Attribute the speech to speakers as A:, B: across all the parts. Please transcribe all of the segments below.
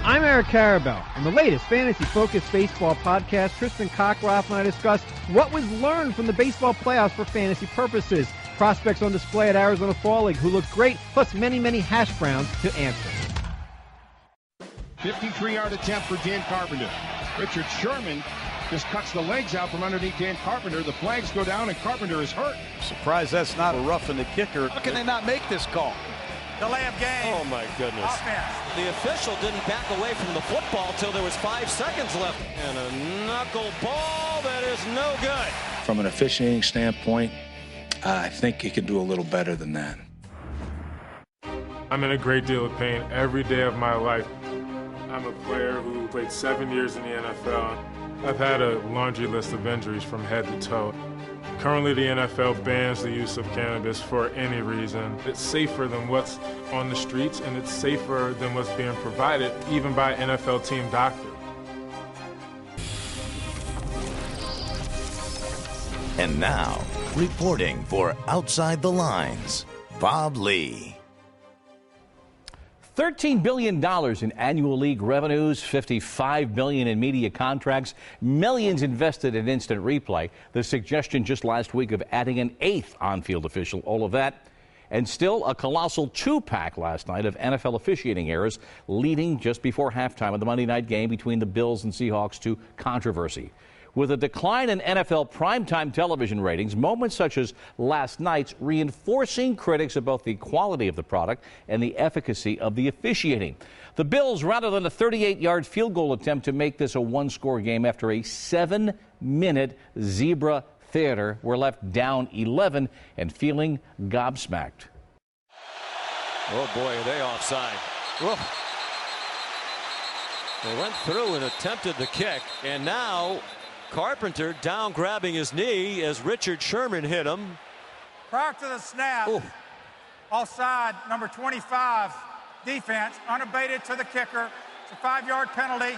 A: I'm Eric Karabell. In the latest fantasy-focused baseball podcast, Tristan Cockroft and I discuss what was learned from the baseball playoffs for fantasy purposes, prospects on display at Arizona Fall League who look great, plus many, many hash browns to answer.
B: 53-yard attempt for Dan Carpenter. Richard Sherman just cuts the legs out from underneath Dan Carpenter. The flags go down and Carpenter is hurt.
C: Surprised that's not a roughing the kicker.
D: How can they not make this call?
E: Delay of game.
F: Oh my goodness.
E: Offense.
F: The official didn't back away from the football till there was 5 seconds left. And a knuckle ball that is no good.
G: From an officiating standpoint, I think he could do a little better than that.
H: I'm in a great deal of pain every day of my life. I'm a player who played 7 years in the NFL. I've had a laundry list of injuries from head to toe. Currently, the NFL bans the use of cannabis for any reason. It's safer than what's on the streets, and it's safer than what's being provided, even by NFL team doctors.
I: And now, reporting for Outside the Lines, Bob Lee.
J: $13 billion in annual league revenues, $55 billion in media contracts, millions invested in instant replay. The suggestion just last week of adding an 8th on-field official, all of that. And still a colossal 2-pack last night of NFL officiating errors, leading just before halftime of the Monday night game between the Bills and Seahawks to controversy. With a decline in NFL primetime television ratings, moments such as last night's reinforcing critics about the quality of the product and the efficacy of the officiating. The Bills, rather than a 38-yard field goal attempt to make this a one-score game after a 7-minute zebra theater, were left down 11 and feeling gobsmacked.
F: Oh boy, are they offside. Whoa. They went through and attempted the kick, and now Carpenter down grabbing his knee as Richard Sherman hit him.
E: Prior to the snap, offside, number 25, defense, unabated to the kicker. It's a 5-yard penalty.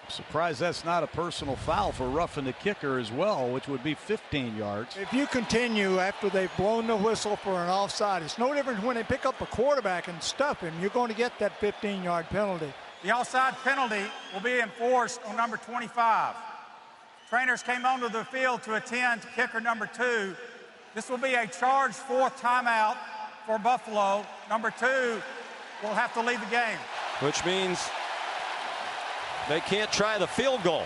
C: Surprised that's not a personal foul for roughing the kicker as well, which would be 15 yards.
D: If you continue after they've blown the whistle for an offside, it's no different when they pick up a quarterback and stuff him. You're going to get that 15-yard penalty.
E: The offside penalty will be enforced on number 25. Trainers came onto the field to attend to kicker number 2. This will be a charged 4th timeout for Buffalo. Number 2 will have to leave the game.
F: Which means they can't try the field goal.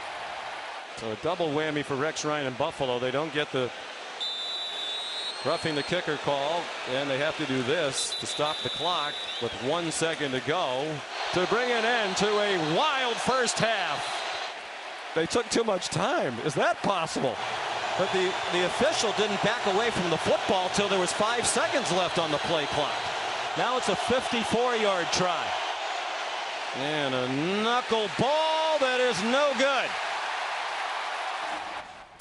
F: So a double whammy for Rex Ryan and Buffalo. They don't get the roughing the kicker call, and they have to do this to stop the clock with 1 second to go to bring an end to a wild first half. They took too much time. Is that possible? But the official didn't back away from the football till there was 5 seconds left on the play clock. Now it's a 54-yard try. And a knuckle ball that is no good.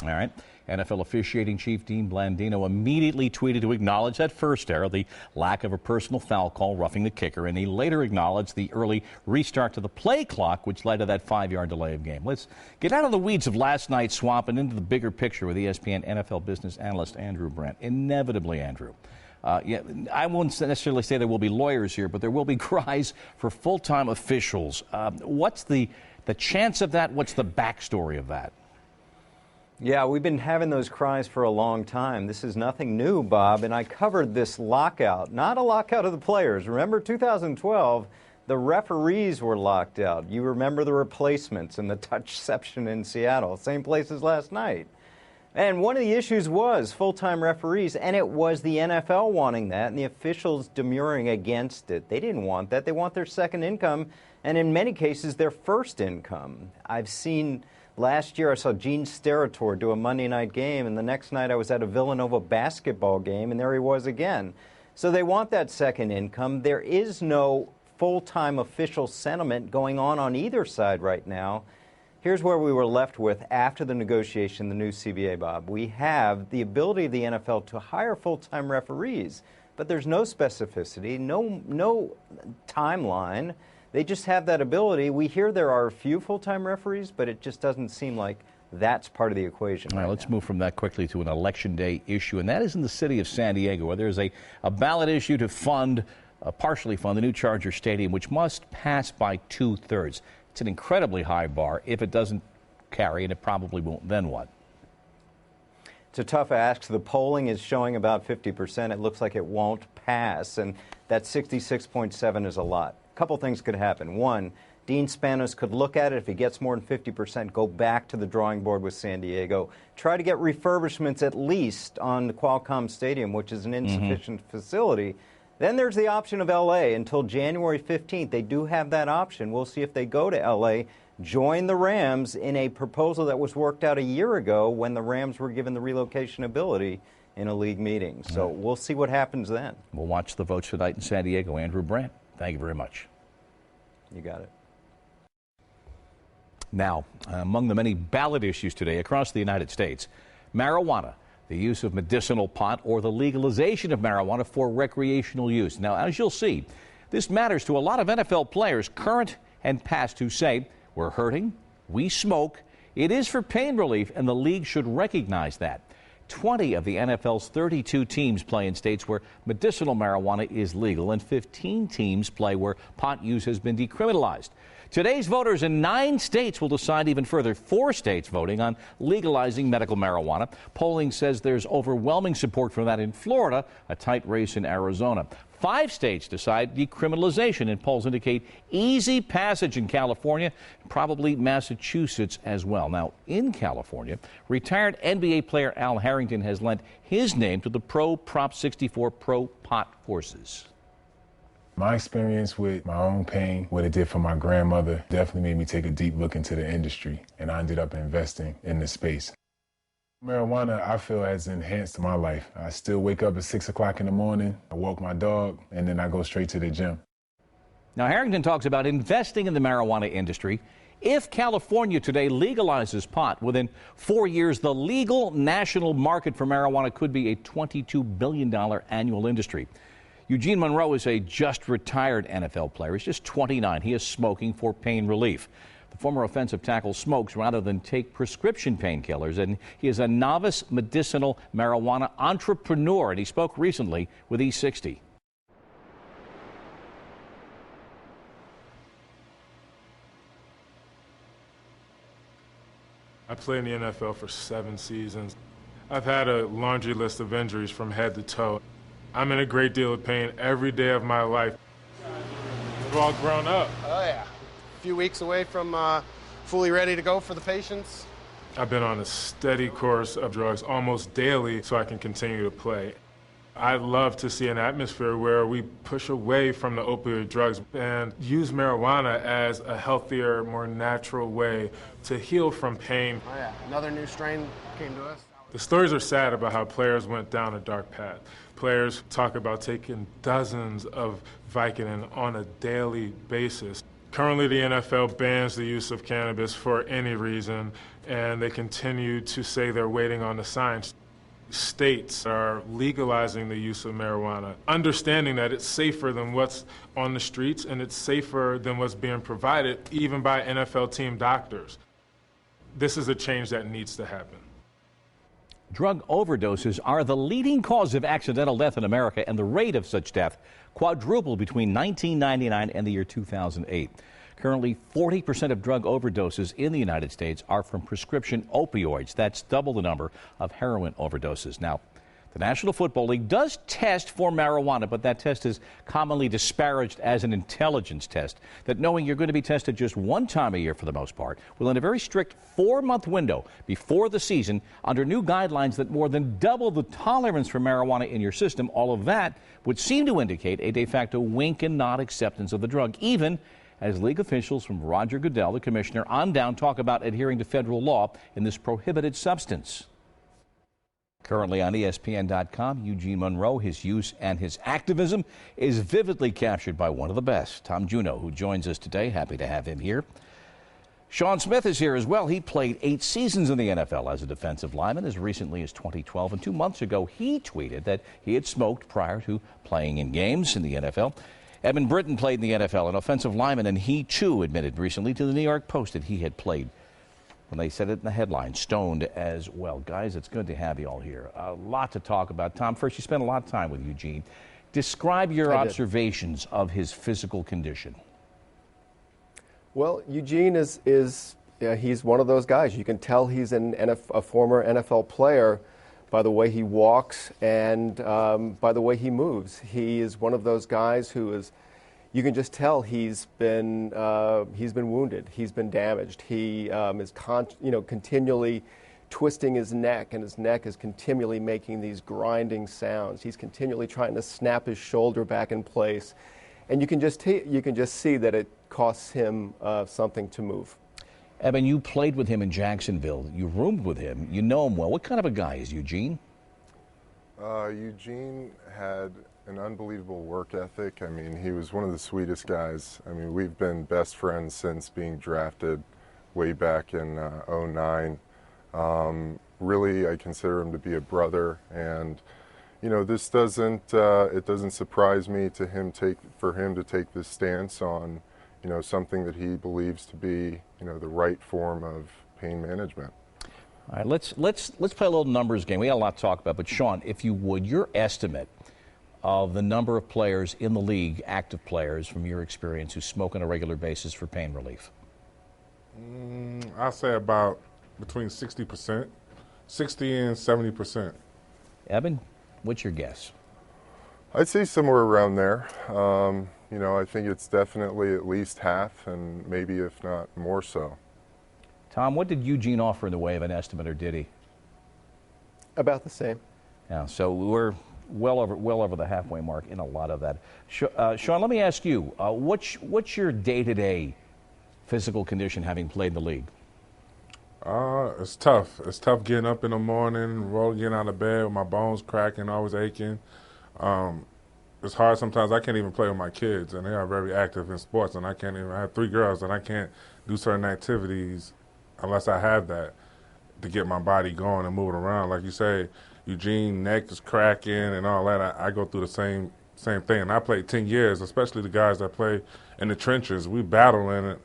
J: All right. NFL officiating chief Dean Blandino immediately tweeted to acknowledge that first error, the lack of a personal foul call roughing the kicker, and he later acknowledged the early restart to the play clock, which led to that 5-yard delay of game. Let's get out of the weeds of last night's swamp and into the bigger picture with ESPN NFL business analyst Andrew Brandt. Inevitably, Andrew. I won't necessarily say there will be lawyers here, but there will be cries for full-time officials. What's the chance of that? What's the backstory of that?
K: Yeah, we've been having those cries for a long time. This is nothing new, Bob, and I covered this lockout, not a lockout of the players. Remember 2012, the referees were locked out. You remember the replacements and the touchception in Seattle, same place as last night. And one of the issues was full-time referees, and it was the NFL wanting that and the officials demurring against it. They didn't want that. They want their second income, and in many cases, their first income. I've seen... Last year, I saw Gene Steratore do a Monday night game, and the next night I was at a Villanova basketball game, and there he was again. So they want that second income. There is no full-time official sentiment going on either side right now. Here's where we were left with after the negotiation, the new CBA, Bob. We have the ability of the NFL to hire full-time referees, but there's no specificity, no timeline. They just have that ability. We hear there are a few full-time referees, but it just doesn't seem like that's part of the equation.
J: All right, let's move from that quickly to an election day issue, and that is in the city of San Diego, where there's a ballot issue to fund partially fund the new Charger Stadium, which must pass by 2/3. It's an incredibly high bar. If it doesn't carry, and it probably won't, then what?
K: It's a tough ask. The polling is showing about 50%. It looks like it won't pass, and that 66.7 is a lot. A couple things could happen. One, Dean Spanos could look at it. If he gets more than 50%, go back to the drawing board with San Diego. Try to get refurbishments at least on the Qualcomm Stadium, which is an insufficient facility. Then there's the option of L.A. until January 15th. They do have that option. We'll see if they go to L.A., join the Rams in a proposal that was worked out a year ago when the Rams were given the relocation ability in a league meeting. So we'll see what happens then.
J: We'll watch the votes tonight in San Diego. Andrew Brandt, thank you very much.
K: You got it.
J: Now, among the many ballot issues today across the United States, marijuana, the use of medicinal pot, or the legalization of marijuana for recreational use. Now, as you'll see, this matters to a lot of NFL players, current and past, who say, we're hurting, we smoke, it is for pain relief, and the league should recognize that. 20 of the NFL's 32 teams play in states where medicinal marijuana is legal, and 15 teams play where pot use has been decriminalized. Today's voters in 9 states will decide even further. 4 states voting on legalizing medical marijuana. Polling says there's overwhelming support for that in Florida, a tight race in Arizona. 5 states decide decriminalization, and polls indicate easy passage in California, probably Massachusetts as well. Now, in California, retired NBA player Al Harrington has lent his name to the pro-Prop 64 pro-pot forces.
H: My experience with my own pain, what it did for my grandmother, definitely made me take a deep look into the industry, and I ended up investing in this space. Marijuana, I feel, has enhanced my life. I still wake up at 6 o'clock in the morning, I walk my dog, and then I go straight to the gym.
J: Now, Harrington talks about investing in the marijuana industry. If California today legalizes pot, within 4 years, the legal national market for marijuana could be a $22 billion annual industry. Eugene Monroe is a just retired NFL player. He's just 29. He is smoking for pain relief. The former offensive tackle smokes rather than take prescription painkillers, and he is a novice medicinal marijuana entrepreneur, and he spoke recently with E60.
H: I played in the NFL for 7 seasons. I've had a laundry list of injuries from head to toe. I'm in a great deal of pain every day of my life. We've all grown up.
L: Oh, yeah. A few weeks away from fully ready to go for the patients.
H: I've been on a steady course of drugs almost daily so I can continue to play. I'd love to see an atmosphere where we push away from the opioid drugs and use marijuana as a healthier, more natural way to heal from pain.
L: Oh, yeah. Another new strain came to us.
H: The stories are sad about how players went down a dark path. Players talk about taking dozens of Vicodin on a daily basis. Currently, the NFL bans the use of cannabis for any reason, and they continue to say they're waiting on the science. States are legalizing the use of marijuana, understanding that it's safer than what's on the streets and it's safer than what's being provided even by NFL team doctors. This is a change that needs to happen.
J: Drug overdoses are the leading cause of accidental death in America, and the rate of such death quadrupled between 1999 and the year 2008. Currently, 40% of drug overdoses in the United States are from prescription opioids. That's double the number of heroin overdoses. Now, the National Football League does test for marijuana, but that test is commonly disparaged as an intelligence test, that knowing you're going to be tested just one time a year for the most part, will in a very strict 4-month window before the season, under new guidelines that more than double the tolerance for marijuana in your system. All of that would seem to indicate a de facto wink and nod acceptance of the drug, even as league officials from Roger Goodell, the commissioner, on down talk about adhering to federal law in this prohibited substance. Currently on ESPN.com, Eugene Monroe, his use and his activism is vividly captured by one of the best, Tom Juneau, who joins us today. Happy to have him here. Sean Smith is here as well. He played 8 seasons in the NFL as a defensive lineman as recently as 2012. And 2 months ago, he tweeted that he had smoked prior to playing in games in the NFL. Edmund Britton played in the NFL, an offensive lineman, and he too admitted recently to the New York Post that he had played, when they said it in the headline, stoned as well. Guys, it's good to have you all here. A lot to talk about. Tom, first, you spent a lot of time with Eugene. Describe your observations of his physical condition.
M: Well, Eugene he's one of those guys. You can tell he's a former NFL player by the way he walks and by the way he moves. He is one of those guys who is, you can just tell he's been wounded. He's been damaged. He is continually twisting his neck, and his neck is continually making these grinding sounds. He's continually trying to snap his shoulder back in place, and you can just see that it costs him something to move.
J: Eben, you played with him in Jacksonville. You roomed with him. You know him well. What kind of a guy is Eugene?
N: Eugene had an unbelievable work ethic. I mean, he was one of the sweetest guys. I mean, we've been best friends since being drafted way back in '09. Really, I consider him to be a brother, and this doesn't it doesn't surprise me for him to take this stance on something that he believes to be the right form of pain management.
J: All right, let's play a little numbers game. We got a lot to talk about, but Sean, if you would, your estimate of the number of players in the league, active players from your experience, who smoke on a regular basis for pain relief.
H: I'll say about between 60%, 60 and 70%.
J: Eben, what's your guess?
N: I'd say somewhere around there. I think it's definitely at least half, and maybe if not more so.
J: Tom, what did Eugene offer in the way of an estimate, or did he?
M: About the same.
J: Yeah, so we're well over the halfway mark in a lot of that. Sean, let me ask you, what's your day-to-day physical condition, having played in the league?
H: It's tough. It's tough getting up in the morning, getting out of bed with my bones cracking, always aching. It's hard sometimes. I can't even play with my kids, and they are very active in sports, and I have 3 girls, and I can't do certain activities unless I have that to get my body going and moving around. Like you say, Eugene, neck is cracking and all that. I go through the same thing, and I played 10 years, especially the guys that play in the trenches. We battle, and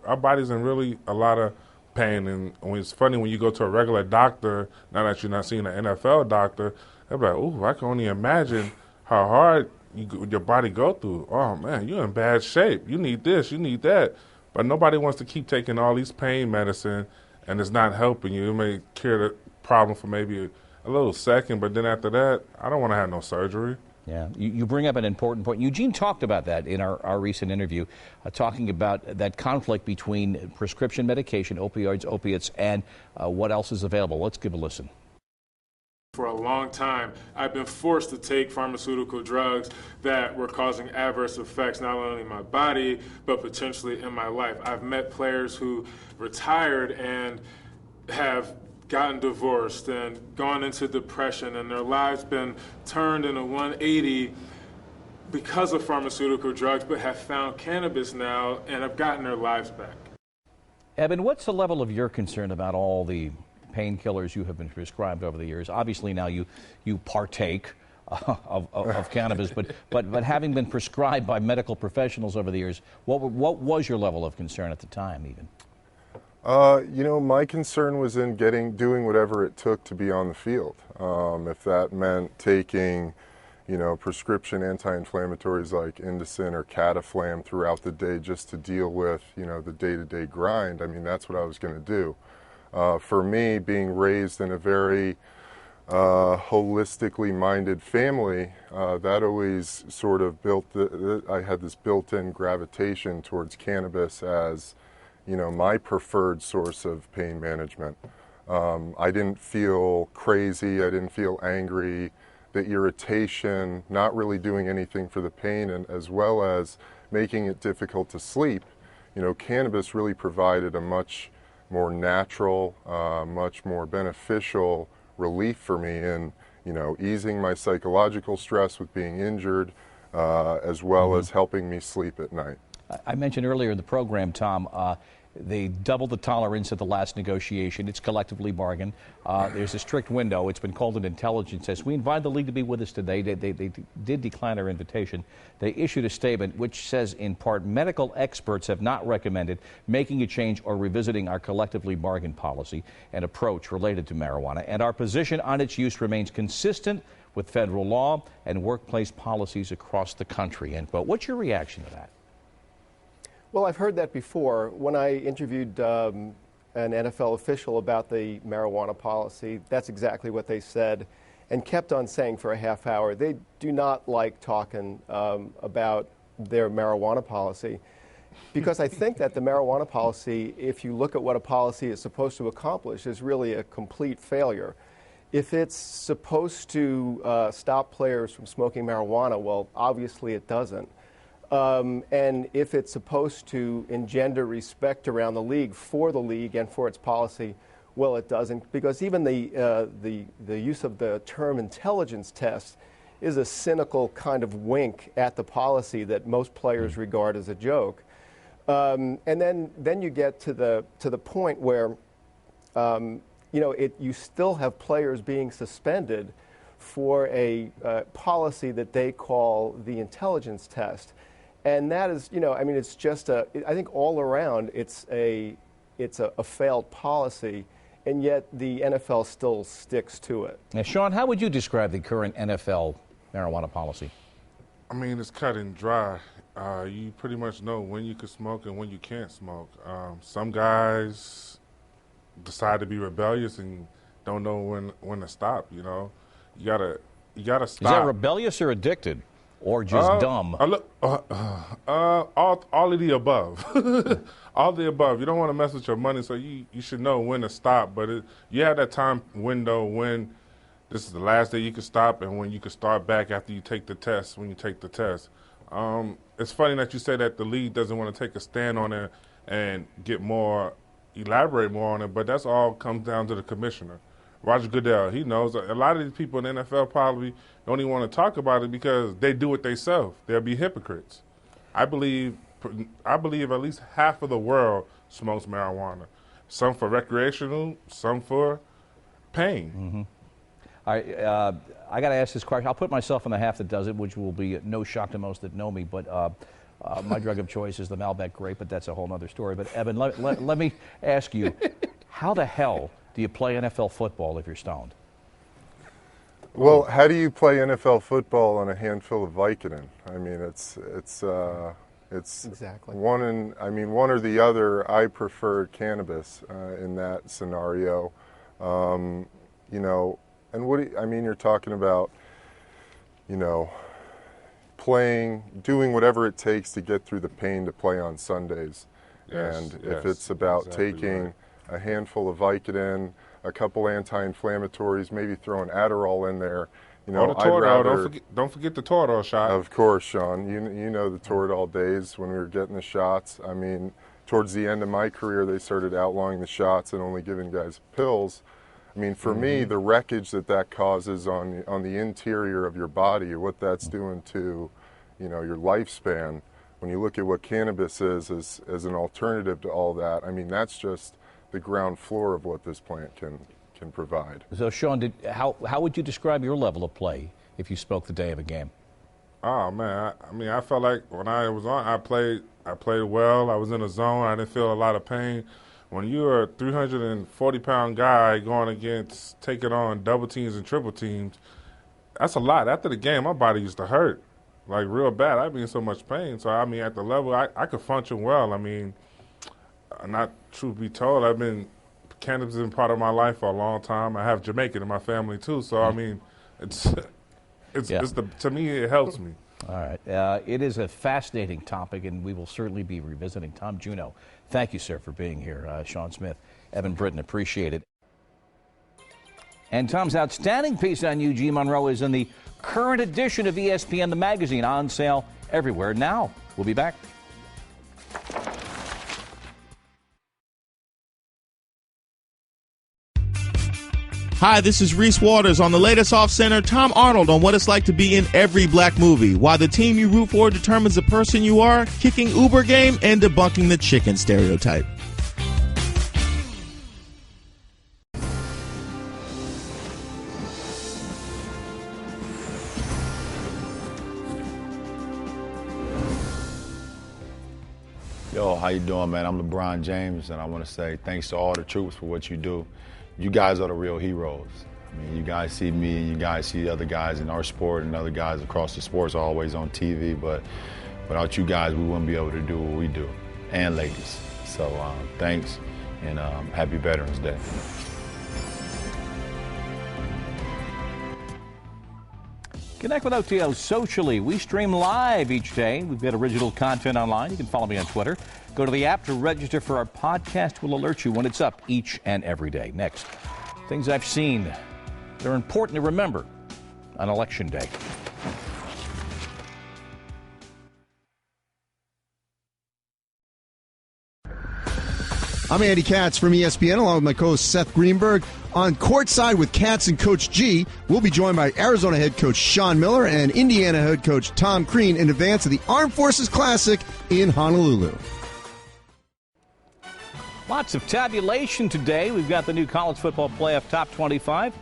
H: our body's in really a lot of pain. And it's funny when you go to a regular doctor, now that you're not seeing an NFL doctor, they're like, "Ooh, I can only imagine how hard your body go through. Oh man, you're in bad shape. You need this, you need that." But nobody wants to keep taking all these pain medicine, and it's not helping you. It may cure the problem for maybe a little second, but then after that, I don't want to have no surgery.
J: Yeah, you bring up an important point. Eugene talked about that in our recent interview, talking about that conflict between prescription medication, opioids, opiates, and what else is available. Let's give a listen.
H: For a long time, I've been forced to take pharmaceutical drugs that were causing adverse effects not only in my body, but potentially in my life. I've met players who retired and have gotten divorced and gone into depression, and their lives been turned in a 180 because of pharmaceutical drugs, but have found cannabis now and have gotten their lives back.
J: Eben, what's the level of your concern about all the painkillers you have been prescribed over the years? Obviously now you partake of cannabis, but having been prescribed by medical professionals over the years, what was your level of concern at the time even?
N: My concern was in doing whatever it took to be on the field. If that meant taking, prescription anti-inflammatories like Indocin or Cataflam throughout the day just to deal with, the day-to-day grind, I mean, that's what I was going to do. For me, being raised in a very holistically minded family, that always sort of I had this built-in gravitation towards cannabis as, my preferred source of pain management. I didn't feel crazy, I didn't feel angry, the irritation, not really doing anything for the pain, and as well as making it difficult to sleep. Cannabis really provided a much more natural, much more beneficial relief for me in, easing my psychological stress with being injured, as well as helping me sleep at night.
J: I mentioned earlier in the program, Tom, they doubled the tolerance at the last negotiation. It's collectively bargained. There's a strict window. It's been called an intelligence test. We invited the league to be with us today. They did decline our invitation. They issued a statement which says, in part, medical experts have not recommended making a change or revisiting our collectively bargained policy and approach related to marijuana, and our position on its use remains consistent with federal law and workplace policies across the country, end quote. What's your reaction to that?
M: Well, I've heard that before. When I interviewed an NFL official about the marijuana policy, that's exactly what they said and kept on saying for a half hour. They do not like talking about their marijuana policy because I think that the marijuana policy, if you look at what a policy is supposed to accomplish, is really a complete failure. If it's supposed to stop players from smoking marijuana, well, obviously it doesn't. And if it's supposed to engender respect around the league and for its policy, well, it doesn't, because even the use of the term intelligence test is a cynical kind of wink at the policy that most players regard as a joke. And then you get to the point where you still have players being suspended for a policy that they call the intelligence test. And that is, it's just I think all around it's a failed policy, and yet the NFL still sticks to it.
J: Now, Sean, how would you describe the current NFL marijuana policy?
O: I mean, it's cut and dry. You pretty much know when you can smoke and when you can't smoke. Some guys decide to be rebellious and don't know when to stop. You gotta stop.
J: Is that rebellious or addicted? Or just dumb?
O: All of the above. All of the above. You don't want to mess with your money, so you should know when to stop. But you have that time window when this is the last day you can stop and when you can start back after you take the test, when you take the test. It's funny that you say that the league doesn't want to take a stand on it and elaborate more on it, but that's all comes down to the commissioner. Roger Goodell, he knows. A lot of these people in the NFL probably don't even want to talk about it because they do it themselves. They'll be hypocrites. I believe at least half of the world smokes marijuana. Some for recreational, some for pain.
J: Mm-hmm. All right, I got to ask this question. I'll put myself in the half that does it, which will be no shock to most that know me, but my drug of choice is the Malbec grape, but that's a whole other story. But, Evan, let me ask you, how the hell do you play NFL football if you're stoned?
N: Well, how do you play NFL football on a handful of Vicodin? I mean, it's
M: exactly
N: one or the other. I prefer cannabis in that scenario. And you're talking about, doing whatever it takes to get through the pain to play on Sundays. Yes, if it's about taking a handful of Vicodin, a couple anti-inflammatories, maybe throw an Adderall in there.
O: The Toradol. Don't forget the Toradol shot.
N: Of course, Sean. You know the Toradol days when we were getting the shots. I mean, towards the end of my career, they started outlawing the shots and only giving guys pills. I mean, for me, the wreckage that causes on the interior of your body, what that's doing to, your lifespan. When you look at what cannabis is as an alternative to all that, I mean, that's just the ground floor of what this plant can provide.
J: So, Sean, how would you describe your level of play if you spoke the day of a game?
O: Oh man, I felt like when I was on, I played well. I was in a zone. I didn't feel a lot of pain. When you're a 340-pound guy going against taking on double teams and triple teams, that's a lot. After the game, my body used to hurt, like real bad. I'd be in so much pain. So I mean, at the level, I could function well. I mean, not truth be told, cannabis has been part of my life for a long time. I have Jamaican in my family too, so I mean, to me it helps me.
J: All right, it is a fascinating topic, and we will certainly be revisiting. Tom Juneau, thank you, sir, for being here. Sean Smith, Evan Britton, appreciate it. And Tom's outstanding piece on Eugene Monroe is in the current edition of ESPN the magazine, on sale everywhere now. We'll be back.
P: Hi, this is Reese Waters on the latest Off-Center, Tom Arnold on what it's like to be in every black movie. Why the team you root for determines the person you are, kicking Uber game, and debunking the chicken stereotype.
Q: Yo, how you doing, man? I'm LeBron James, and I want to say thanks to all the troops for what you do. You guys are the real heroes. I mean, you guys see me and you guys see other guys in our sport and other guys across the sports always on TV, but without you guys, we wouldn't be able to do what we do, and ladies. So thanks, and happy Veterans Day.
J: Connect with OTL socially. We stream live each day. We've got original content online. You can follow me on Twitter. Go to the app to register for our podcast. We'll alert you when it's up each and every day. Next, things I've seen. They're important to remember on Election Day.
R: I'm Andy Katz from ESPN, along with my co-host Seth Greenberg. On Courtside with Katz and Coach G, we'll be joined by Arizona head coach Sean Miller and Indiana head coach Tom Crean in advance of the Armed Forces Classic in Honolulu.
J: Lots of tabulation today. We've got the new college football playoff top 25.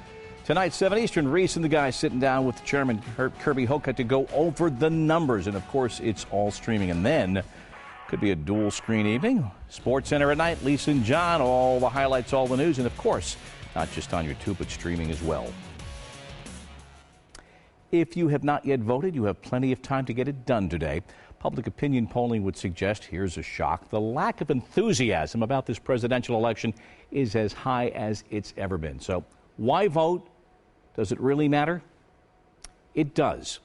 J: Tonight, 7 Eastern, Reese and the guys sitting down with Chairman Kirby Hocutt to go over the numbers. And, of course, it's all streaming. And then could be a dual-screen evening. Sports Center at night, Lisa and John, all the highlights, all the news. And, of course, not just on YouTube, but streaming as well. If you have not yet voted, you have plenty of time to get it done today. Public opinion polling would suggest, here's a shock, the lack of enthusiasm about this presidential election is as high as it's ever been. So why vote? Does it really matter? It does.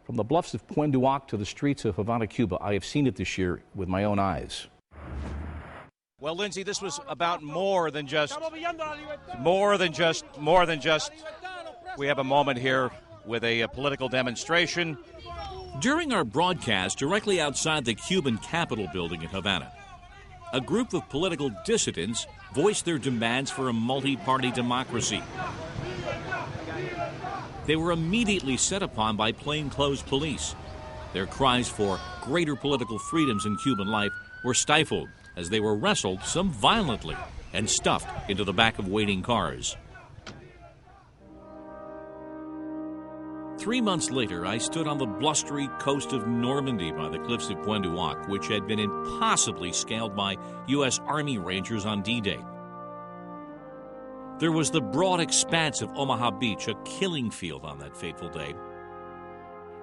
J: From the bluffs of Puente Duac to the streets of Havana, Cuba, I have seen it this year with my own eyes.
S: Well, Lindsay, this was about more than just. We have a moment here with a political demonstration.
T: During our broadcast directly outside the Cuban Capitol building in Havana, a group of political dissidents voiced their demands for a multi-party democracy. They were immediately set upon by plainclothes police. Their cries for greater political freedoms in Cuban life were stifled as they were wrestled, some violently, and stuffed into the back of waiting cars. 3 months later, I stood on the blustery coast of Normandy by the cliffs of Puente Duac, which had been impossibly scaled by U.S. Army Rangers on D-Day. There was the broad expanse of Omaha Beach, a killing field on that fateful day.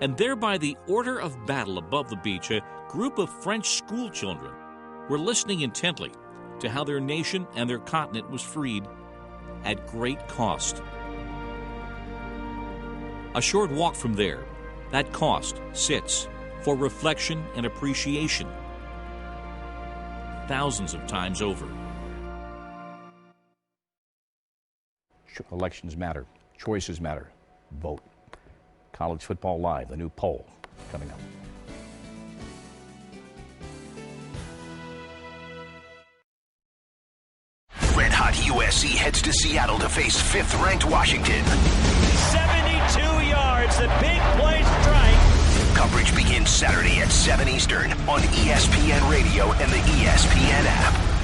T: And there by the order of battle above the beach, a group of French schoolchildren were listening intently to how their nation and their continent was freed at great cost. A short walk from there, that cost sits for reflection and appreciation thousands of times over.
J: Elections matter. Choices matter. Vote. College Football Live, the new poll coming up.
U: Red Hot USC heads to Seattle to face 5th-ranked Washington.
V: 72 yards, the big play strike.
U: Coverage begins Saturday at 7 Eastern on ESPN Radio and the ESPN app.